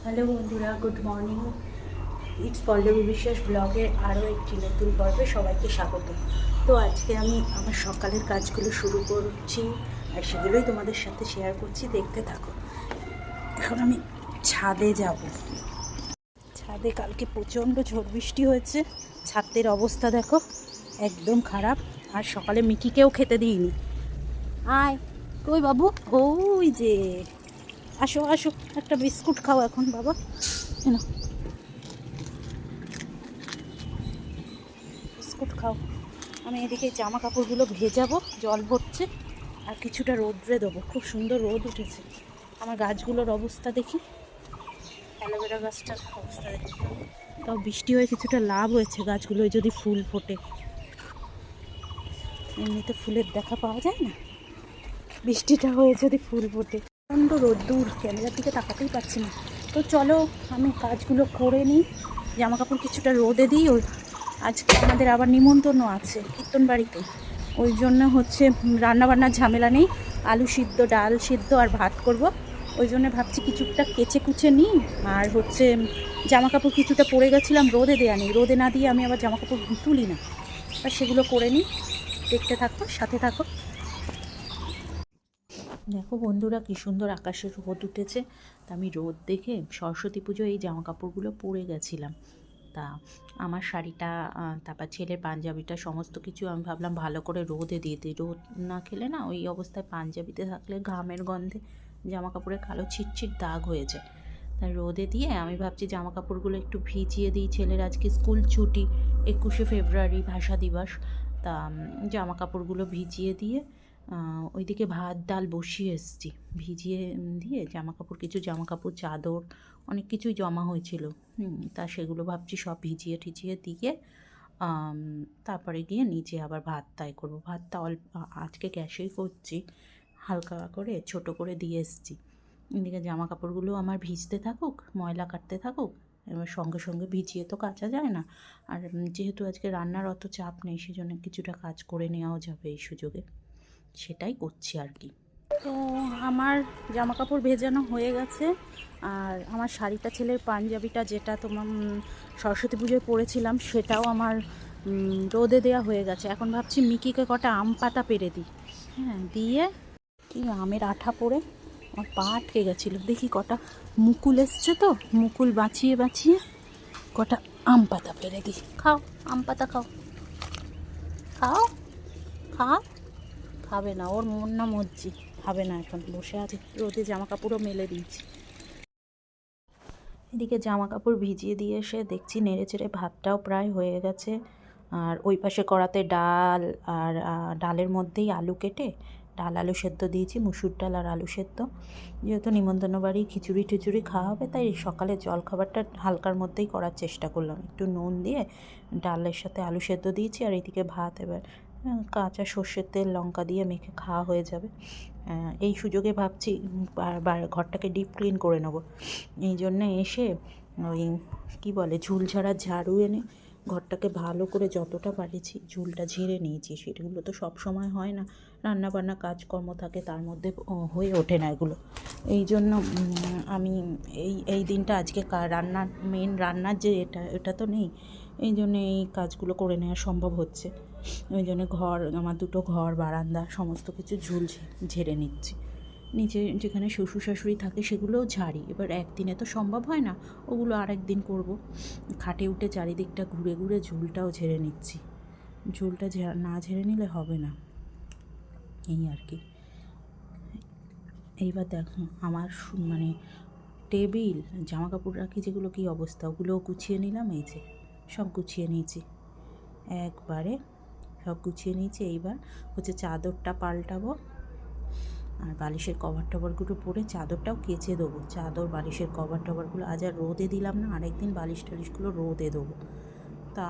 Hello বন্ধুরা, good morning. It's Pallavi বিশ্বাস ব্লগের আরও একটি নতুন পর্বে সবাইকে স্বাগত। তো আজকে আমি আমার সকালের কাজগুলো শুরু করছি আর সেগুলোই তোমাদের সাথে শেয়ার করছি, দেখতে থাকো। এখন আমি ছাদে যাব। ছাদে কালকে প্রচণ্ড ঝড় বৃষ্টি হয়েছে, ছাদের অবস্থা দেখো একদম খারাপ। আর সকালে মিকিকেও খেতে দিইনি। আয় কই বাবু, ওই যে আসো আসো, একটা বিস্কুট খাও এখন বাবা, না বিস্কুট খাও। আমি এদিকে জামা কাপড়গুলো ভেজাবো, জল ভরছে আর কিছুটা রোদ্রে দেবো। খুব সুন্দর রোদ উঠেছে। আমার গাছগুলোর অবস্থা দেখি, অ্যালোভেরা গাছটার অবস্থা দেখি। তাও বৃষ্টি হয়ে কিছুটা লাভ হয়েছে, গাছগুলোয় যদি ফুল ফোটে। এমনিতে ফুলের দেখা পাওয়া যায় না, বৃষ্টিটা হয়ে যদি ফুল ফোটে। প্রচণ্ড রোদ্দুর, ক্যামেরার দিকে তাকাতেই পাচ্ছি না। তো চলো আমি কাজগুলো করে নিই, জামা কাপড় কিছুটা রোদে দিই। ওই আজকে আমাদের আবার নিমন্ত্রণ আছে কীর্তন বাড়িতে, ওই জন্য হচ্ছে রান্নাবান্নার ঝামেলা নেই। আলু সিদ্ধ, ডাল সিদ্ধ আর ভাত করব। ওই জন্য ভাবছি কিছুটা কেচে কুচে নিই। আর হচ্ছে জামা কাপড় কিছুটা পরে গেছিলাম, রোদে দেওয়া নেই, রোদে না দিয়ে আমি আবার জামা কাপড় তুলি না। আর সেগুলো করে নিই, দেখতে থাকো, সাথে থাকো। দেখো বন্ধুরা, কী সুন্দর আকাশের রোদ উঠেছে। তা আমি রোদ দেখে সরস্বতী পুজো এই জামা কাপড়গুলো পরে গেছিলাম। তা আমার শাড়িটা, তারপর ছেলের পাঞ্জাবিটা, সমস্ত কিছু আমি ভাবলাম ভালো করে রোদে দিয়ে দিই। রোদ না খেলে না ওই অবস্থায় পাঞ্জাবিতে থাকলে ঘামের গন্ধে জামা কাপড়ে কালো ছিটছিট দাগ হয়ে যায়। তাই রোদে দিয়ে আমি ভাবছি জামা কাপড়গুলো একটু ভিজিয়ে দিই। ছেলের আজকে স্কুল ছুটি, 21শে ফেব্রুয়ারি ভাষা দিবস। তা জামা কাপড়গুলো ভিজিয়ে দিয়ে ওইদিকে ভাত ডাল বসিয়ে এসেছি। ভিজিয়ে দিয়ে কিছু জামা কাপড়, চাদর, অনেক কিছুই জমা হয়েছিল। তা সেগুলো ভাবছি সব ভিজিয়ে টিজিয়ে দিয়ে তারপরে গিয়ে নিচে আবার ভাতটাই করবো। ভাতটা আজকে গ্যাসেই করছি, হালকা করে ছোট করে দিয়ে এসেছি। এদিকে জামা কাপড়গুলো আমার ভিজতে থাকুক, ময়লা কাটতে থাকুক। এবার সঙ্গে সঙ্গে ভিজিয়ে তো কাচা যায় না। আর যেহেতু আজকে রান্নার অত চাপ নেই, সেজন্য কিছুটা কাজ করে নেওয়াও যাবে এই সুযোগে, সেটাই করছি আর কি। তো আমার জামা কাপড় ভেজানো হয়ে গেছে। আর আমার শাড়িটা, ছেলের পাঞ্জাবিটা যেটা তোমার সরস্বতী পুজোয় পরেছিলাম, সেটাও আমার রোদে দেওয়া হয়ে গেছে। এখন ভাবছি মিকিকে কটা আম পাতা পেরে দিই। হ্যাঁ, দিয়ে কি আমের আঠা পরে আমার পা আটকে গেছিলো, দেখি কটা মুকুল এসছে, তো মুকুল বাঁচিয়ে বাঁচিয়ে কটা আম পাতা পেরে দিই। খাও আম পাতা, খাও খাও খাও। খাবে না, ওর মন না মর্জি, খাবে না। এখন বসে আছে, রোদে জামা কাপড়ও মেলে দিয়েছি। এদিকে জামা কাপড় ভিজিয়ে দিয়ে এসে দেখছি নেড়ে চেড়ে ভাতটাও প্রায় হয়ে গেছে। আর ওই পাশে কড়াতে ডাল, আর ডালের মধ্যেই আলু কেটে ডাল আলু সেদ্ধ দিয়েছি, মুসুর ডাল আর আলু সেদ্ধ। যেহেতু নিমন্ত্রণ বাড়ি খিচুড়ি টিচুড়ি খাওয়া হবে, তাই সকালে জলখাবারটা হালকার মধ্যেই করার চেষ্টা করলাম। একটু নুন দিয়ে ডালের সাথে আলু সেদ্ধ দিয়েছি, আর এদিকে ভাত এবার কাঁচা সর্ষের তেল লঙ্কা দিয়ে মেখে খাওয়া হয়ে যাবে। এই সুযোগে ভাবছি ঘরটাকে ডিপ ক্লিন করে নেবো। এই জন্য এসে ওই কী বলে ঝুল ঝাড়ার ঝাড়ু এনে ঘরটাকে ভালো করে যতটা পারেছি ঝুলটা ঝেড়ে নিয়েছি। সেগুলো তো সব সময় হয় না, রান্না বান্না কাজকর্ম থাকে, তার মধ্যে হয়ে ওঠে না এগুলো। এই জন্য আমি এই দিনটা আজকে রান্নার যে এটা তো নেই, এই জন্য এই কাজগুলো করে নেওয়া সম্ভব হচ্ছে। ওই জন্য আমার দুটো ঘর, বারান্দা সমস্ত কিছু ঝেড়ে নিচ্ছি। নিচে যেখানে শ্বশুর শাশুড়ি থাকে সেগুলোও ঝাড়ি। এবার একদিনে তো সম্ভব হয় না, ওগুলো আরেক দিন করবো। খাটে উঠে চারিদিকটা ঘুরে ঘুরে ঝুলটাও ঝেড়ে নিচ্ছি। ঝুলটা না ঝেড়ে নিলে হবে না, এই আর কি। এইবার দেখো আমার মানে টেবিল, জামা কাপড় রাখি যেগুলো, কী অবস্থা, ওগুলোও গুছিয়ে নিলাম। এই যে সব গুছিয়ে নিয়েছি, একবারে সব গুছিয়ে নিয়েছি। এইবার হচ্ছে চাদরটা পাল্টাবো, আর বালিশের কভার টভারগুলো পরে চাদরটাও কেচে দেবো। চাদর বালিশের কভার টভারগুলো আজ আর রোদে দিলাম না, আরেকদিন বালিশ টালিশগুলো রোদে দেবো। তা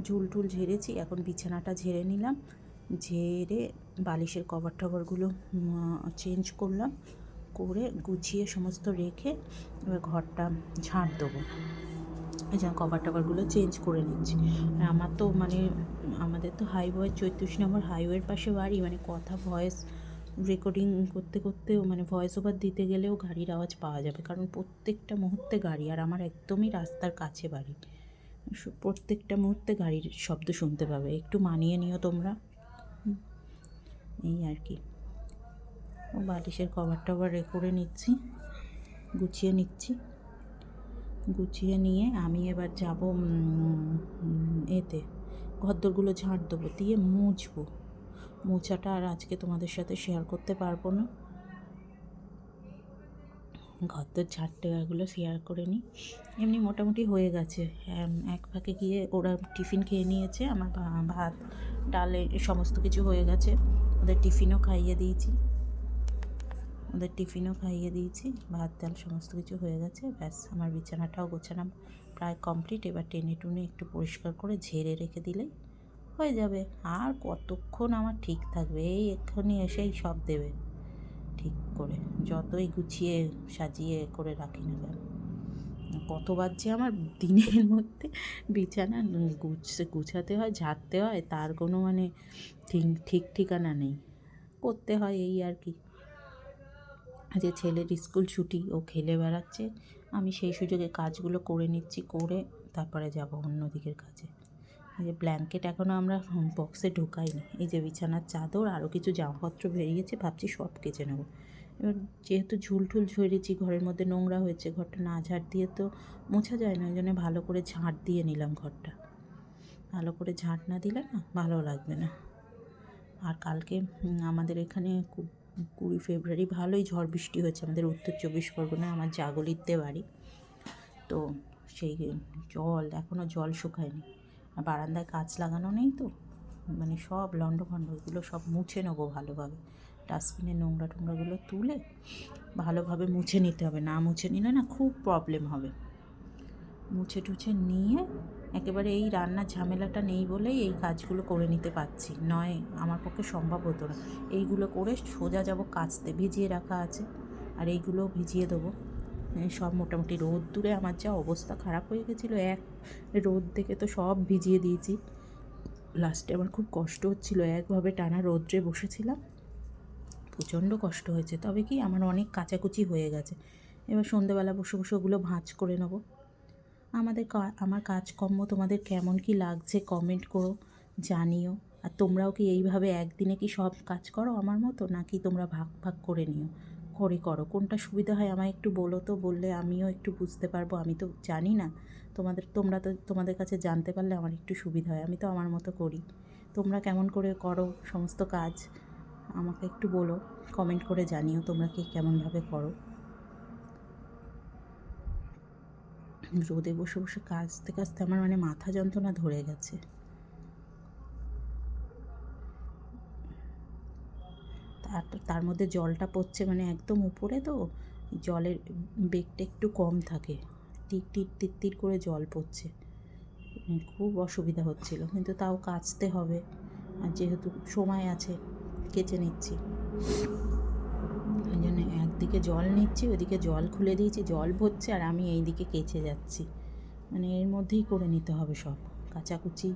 ঝুল টুল ঝেড়েছি, এখন বিছানাটা ঝেড়ে নিলাম। ঝেড়ে বালিশের কভার টভারগুলো চেঞ্জ করলাম, করে গুছিয়ে সমস্ত রেখে এবার ঘরটা ঝাঁট দেবো। এই যে কভার টভারগুলো চেঞ্জ করে নিচ্ছি। আমার তো আমাদের তো হাইওয়ে 34 নম্বর হাইওয়ের পাশে বাড়ি, কথা ভয়েস রেকর্ডিং করতে করতেও মানে ভয়েস ওভার দিতে গেলেও গাড়ির আওয়াজ পাওয়া যাবে, কারণ প্রত্যেকটা মুহূর্তে গাড়ি, আর আমার একদমই রাস্তার কাছে বাড়ি, প্রত্যেকটা মুহূর্তে গাড়ির শব্দ শুনতে পাবে। একটু মানিয়ে নিও তোমরা, এই আর কি। ও বালিশের কভার টভার করে নিচ্ছি, গুছিয়ে নিচ্ছি। গুছিয়ে নিয়ে আমি এবার যাব এতে ঘরদোরগুলো ঝাঁট দেবো, দিয়ে মুছবো। মোছাটা আর আজকে তোমাদের সাথে শেয়ার করতে পারবো না, ঘরদোর ঝাঁট দেওয়াগুলো শেয়ার করে নিই। এমনি মোটামুটি হয়ে গেছে। এক ফাঁকে গিয়ে ওরা টিফিন খেয়ে নিয়েছে, আমার ভাত ডালে সমস্ত কিছু হয়ে গেছে, ওদের টিফিনও খাইয়ে দিয়েছি, ভাত ডাল সমস্ত কিছু হয়ে গেছে। ব্যাস, আমার বিছানাটাও গোছানো প্রায় কমপ্লিট। এবার টেনে টুনে একটু পরিষ্কার করে ঝেড়ে রেখে দিলেই হয়ে যাবে। আর কতক্ষণ আমার ঠিক থাকবে, এই এক্ষুনি এসেই সব দেবে ঠিক করে, যতই গুছিয়ে সাজিয়ে করে রাখি না কেন। কতবার যে আমার দিনের মধ্যে বিছানা গুছাতে হয়, ঝাড়তে হয়, তার কোনো মানে ঠিক ঠিকানা নেই, করতে হয় এই আর কি। যে ছেলের স্কুল ছুটি, ও খেলে বেড়াচ্ছে, আমি সেই সুযোগে কাজগুলো করে নিচ্ছি, করে তারপরে যাব অন্যদিকের কাজে। এই যে ব্ল্যাঙ্কেট এখনও আমরা বক্সে ঢোকাইনি, এই যে বিছানার চাদর, আরও কিছু জামাপত্র বেরিয়েছে, ভাবছি সব কেচে নেবো। এবার যেহেতু ঝুলঠুল ঝরেছি, ঘরের মধ্যে নোংরা হয়েছে, ঘরটা না ঝাড় দিয়ে তো মোছা যায় না, ওই জন্য ভালো করে ঝাঁট দিয়ে নিলাম ঘরটা। ভালো করে ঝাঁট না দিলে না ভালো লাগবে না। আর কালকে আমাদের এখানে 20 ফেব্রুয়ারি ভালোই ঝড় বৃষ্টি হয়েছে আমাদের উত্তর 24 পরগনায়, আমার জাগলিতে বাড়ি। তো সেই জল এখনও জল শুকায়নি, আর বারান্দায় কাঁচ লাগানো নেই তো, মানে সব লণ্ডভণ্ড, ওগুলো সব মুছে নেবো ভালোভাবে। ডাস্টবিনে নোংরা টোংরাগুলো তুলে ভালোভাবে মুছে নিতে হবে, না মুছে নিলে না খুব প্রবলেম হবে। মুছে টুছে নিয়ে একেবারে এই রান্নার ঝামেলাটা নেই বলেই এই কাজগুলো করে নিতে পারছি, নয় আমার পক্ষে সম্ভব হতো না। এইগুলো করে সোজা যাব কাচতে, ভিজিয়ে রাখা আছে, আর এইগুলোও ভিজিয়ে দেবো। সব মোটামুটি রোদ দূরে আমার যা অবস্থা খারাপ হয়ে গেছিলো, এক রোদ দেখে তো সব ভিজিয়ে দিয়েছি। লাস্টে আমার খুব কষ্ট হচ্ছিলো, একভাবে টানা রোদ্রে বসেছিলাম, প্রচণ্ড কষ্ট হয়েছে। তবে কি আমার অনেক কাচাকুচি হয়ে গেছে, এবার সন্ধেবেলা বসে বসে ওগুলো ভাঁজ করে নেবো। আমার কাজকর্ম তোমাদের কেমন কি লাগছে কমেন্ট করো, জানিও। আর তোমরাও কি এইভাবে একদিনে কি সব কাজ করো আমার মতো, নাকি তোমরা ভাগ ভাগ করে নিও, করো, কোনটা সুবিধা হয় আমায় একটু বলো তো, বললে আমিও একটু বুঝতে পারবো। আমি তো জানি না, তোমরা তো তোমাদের কাছে জানতে পারলে আমার একটু সুবিধা হয়। আমি তো আমার মতো করি, তোমরা কেমন করে করো সমস্ত কাজ আমাকে একটু বলো, কমেন্ট করে জানিও তোমরা কি কেমনভাবে করো। রোদে বসে বসে কাচতে কাচতে আমার মানে মাথা যন্ত্রণা ধরে গেছে। তার মধ্যে জলটা পড়ছে মানে একদম উপরে, তো জলের বেগটা একটু কম থাকে, টির করে জল পড়ছে, খুব অসুবিধা হচ্ছিল। কিন্তু তাও কাচতে হবে, আর যেহেতু সময় আছে কেচে নিচ্ছি। ওই জন্য একদিকে জল নিচ্ছি, ওইদিকে জল খুলে দিয়েছি, জল ভরছে, আর আমি এই দিকে কেচে যাচ্ছি। মানে এর মধ্যেই করে নিতে হবে সব, কাচাকুচি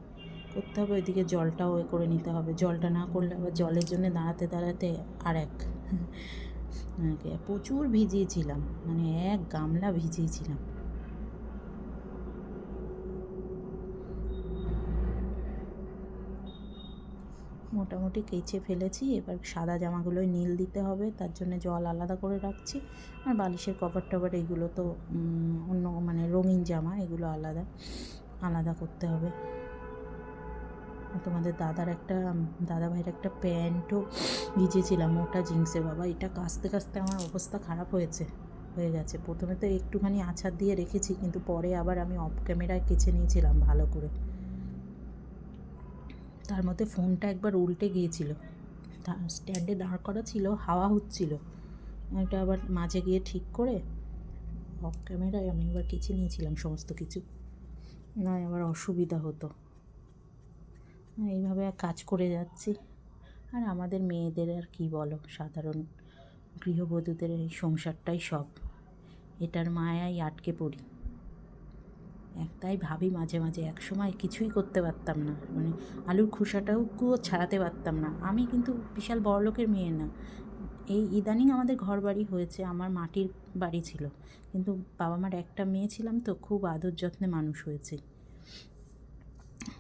করতে হবে, ওইদিকে জলটাও করে নিতে হবে। জলটা না করলে আবার জলের জন্য দাঁড়াতে আর এক প্রচুর ভিজিয়েছিলাম, মানে এক গামলা ভিজিয়েছিলাম। মোটামুটি কেচে ফেলেছি, এবার সাদা জামাগুলোই নীল দিতে হবে, তার জন্য জল আলাদা করে রাখছি। আর বালিশের কভার টভার এগুলো তো অন্য মানে রঙিন জামা, এগুলো আলাদা আলাদা করতে হবে। তোমাদের দাদা ভাইয়ের একটা প্যান্টও ভিজেছিলাম, মোটা জিন্সের, বাবা এটা কাচতে কাচতে আমার অবস্থা খারাপ হয়ে গেছে। প্রথমে তো একটুখানি আছাড় দিয়ে রেখেছি, কিন্তু পরে আবার আমি অফ ক্যামেরায় কেচে নিয়েছিলাম ভালো করে। তার মধ্যে ফোনটা একবার উল্টে গিয়েছিল, স্ট্যান্ডে দাঁড় করা ছিল, হাওয়া হচ্ছিল, এটা আবার মাঝে গিয়ে ঠিক করে অফ ক্যামেরায় আমি এবার কেচে নিয়েছিলাম সমস্ত কিছু, নয় আবার অসুবিধা হতো। এইভাবে কাজ করে যাচ্ছি। আর আমাদের মেয়েদের আর কি বলো, সাধারণ গৃহবধূদের এই সংসারটাই সব, এটার মায়ায় আটকে পড়ি। তাই ভাবি মাঝে মাঝে একসময় কিছুই করতে পারতাম না, মানে আলুর খোসাটাও ছাড়াতে পারতাম না। আমি কিন্তু বিশাল বড়লোকের মেয়ে না, এই ইদানিং আমাদের ঘর বাড়ি হয়েছে, আমার মাটির বাড়ি ছিল, কিন্তু বাবা মার একটা মেয়ে ছিলাম তো, খুব আদর যত্নে মানুষ হয়েছে।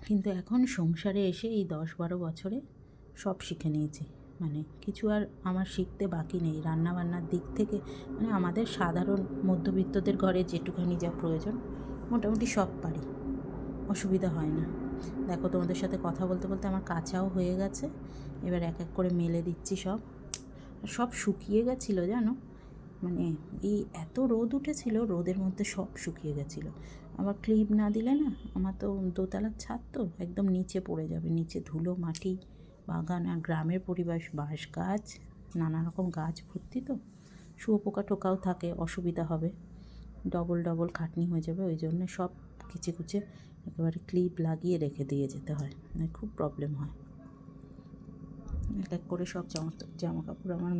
কিন্তু এখন সংসারে এসে এই 10-12 বছরে সব শিখে নিয়েছি, মানে কিছু আর আমার শিখতে বাকি নেই। রান্নাবান্নার দিক থেকে মানে আমাদের সাধারণ মধ্যবিত্তদের ঘরে যেটুখানি যা প্রয়োজন মোটামুটি সব পারি, অসুবিধা হয় না। দেখো, তোমাদের সাথে কথা বলতে বলতে আমার কাঁচাও হয়ে গেছে, এবার এক এক করে মেলে দিচ্ছি সব। সব শুকিয়ে গেছিলো জানো, মানে এই এত রোদ উঠেছিল, রোদের মধ্যে সব শুকিয়ে গেছিলো। আবার ক্লিপ না দিলে না, আমার তো দোতলার ছাদ তো একদম নিচে পড়ে যাবে, নিচে ধুলো মাটি, বাগান আর গ্রামের পরিবেশ, বাঁশ গাছ, নানা রকম গাছ ভর্তি তো, শুয়োপোকা টোকাও থাকে, অসুবিধা হবে, ডবল খাটনি হয়ে যাবে। ওই জন্য সব কিচে কুচে একেবারে ক্লিপ লাগিয়ে রেখে দিয়ে যেতে হয়, খুব প্রবলেম হয়। এক এক করে সব জামা কাপড় আমার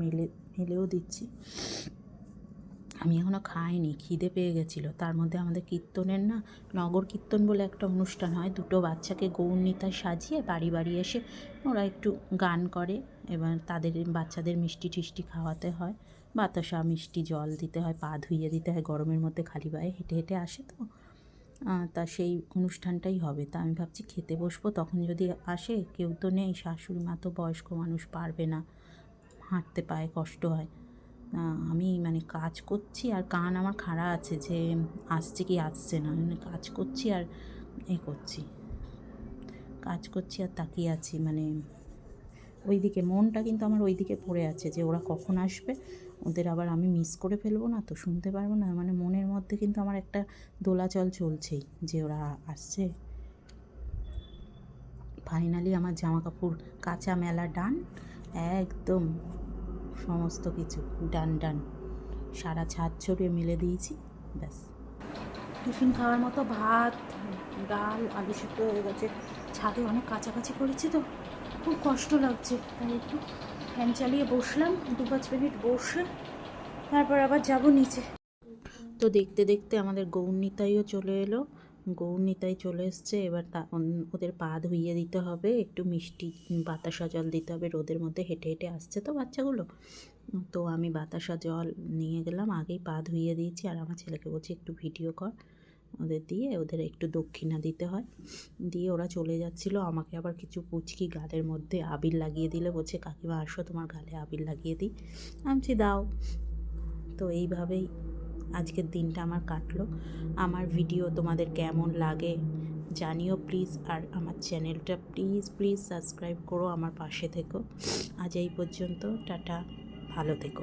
মেলেও দিচ্ছি। আমি এখনও খাইনি, খিদে পেয়ে গেছিলো। তার মধ্যে আমাদের কীর্তনের না, নগর কীর্তন বলে একটা অনুষ্ঠান হয়, 2টো বাচ্চাকে গৌরনীতায় সাজিয়ে বাড়ি বাড়ি এসে ওরা একটু গান করে, এবার তাদের বাচ্চাদের মিষ্টি টিষ্টি খাওয়াতে হয়, বাতাসা মিষ্টি জল দিতে হয়, পা ধুইয়ে দিতে হয়, গরমের মধ্যে খালি পায়ে হেঁটে হেঁটে আসে তো, তা সেই অনুষ্ঠানটাই হবে। তা আমি ভাবছি খেতে বসবো, তখন যদি আসে, কেউ তো নেই, শাশুড়ি মা তো বয়স্ক মানুষ, পারবে না, হাঁটতে পায়ে কষ্ট হয়। আমি মানে কাজ করছি আর কান আমার খাড়া আছে যে আসছে কি আসছে না, মানে কাজ করছি আর তাকিয়ে আছি, মানে ওইদিকে মনটা কিন্তু আমার ওইদিকে পড়ে আছে যে ওরা কখন আসবে, ওদের আবার আমি মিস করে ফেলবো না তো, শুনতে পারবো না, মানে মনের মধ্যে কিন্তু আমার একটা দোলাচল চলছেই যে ওরা আসছে। ফাইনালি আমার জামা কাপড় কাঁচা মেলা ডান, একদম সমস্ত কিছু ডান, সারা ছাদ ছড়িয়ে মেলে দিয়েছি, ব্যাস। টিফিন খাওয়ার মতো ভাত, ডাল, আলু সিদ্ধ হয়ে গেছে। ছাদে অনেক কাছাকাছি করেছি তো, খুব কষ্ট লাগছে, তাই একটু ফ্যান চালিয়ে বসলাম, 2-5 মিনিট বসে তারপর আবার যাব নিচে। তো দেখতে দেখতে আমাদের গৌরনীতাইও চলে এলো, গৌরনীতাই চলে এসছে। এবার ওদের পা ধুইয়ে দিতে হবে, একটু মিষ্টি বাতাসা জল দিতে হবে, রোদের মধ্যে হেঁটে হেঁটে আসছে তো বাচ্চাগুলো, তো আমি বাতাসা জল নিয়ে গেলাম, আগেই পা ধুইয়ে দিয়েছি। আর আমার ছেলেকে বলছি একটু ভিডিও কর, ওদের দিয়ে ওদের একটু দক্ষিণা দিতে হয়। দিয়ে ওরা চলে যাচ্ছিলো, আমাকে আবার কিছু পুচকি গালের মধ্যে আবির লাগিয়ে দিলে, বলছে কাকিমা আসো তোমার গালে আবির লাগিয়ে দিই, আমি দাও। তো এইভাবেই আজকের দিনটা আমার কাটলো। আমার ভিডিও তোমাদের কেমন লাগে জানিও প্লিজ, আর আমার চ্যানেলটা প্লিজ সাবস্ক্রাইব করো, আমার পাশে থেকো। আজ এই পর্যন্ত, টাটা, ভালো থেকো।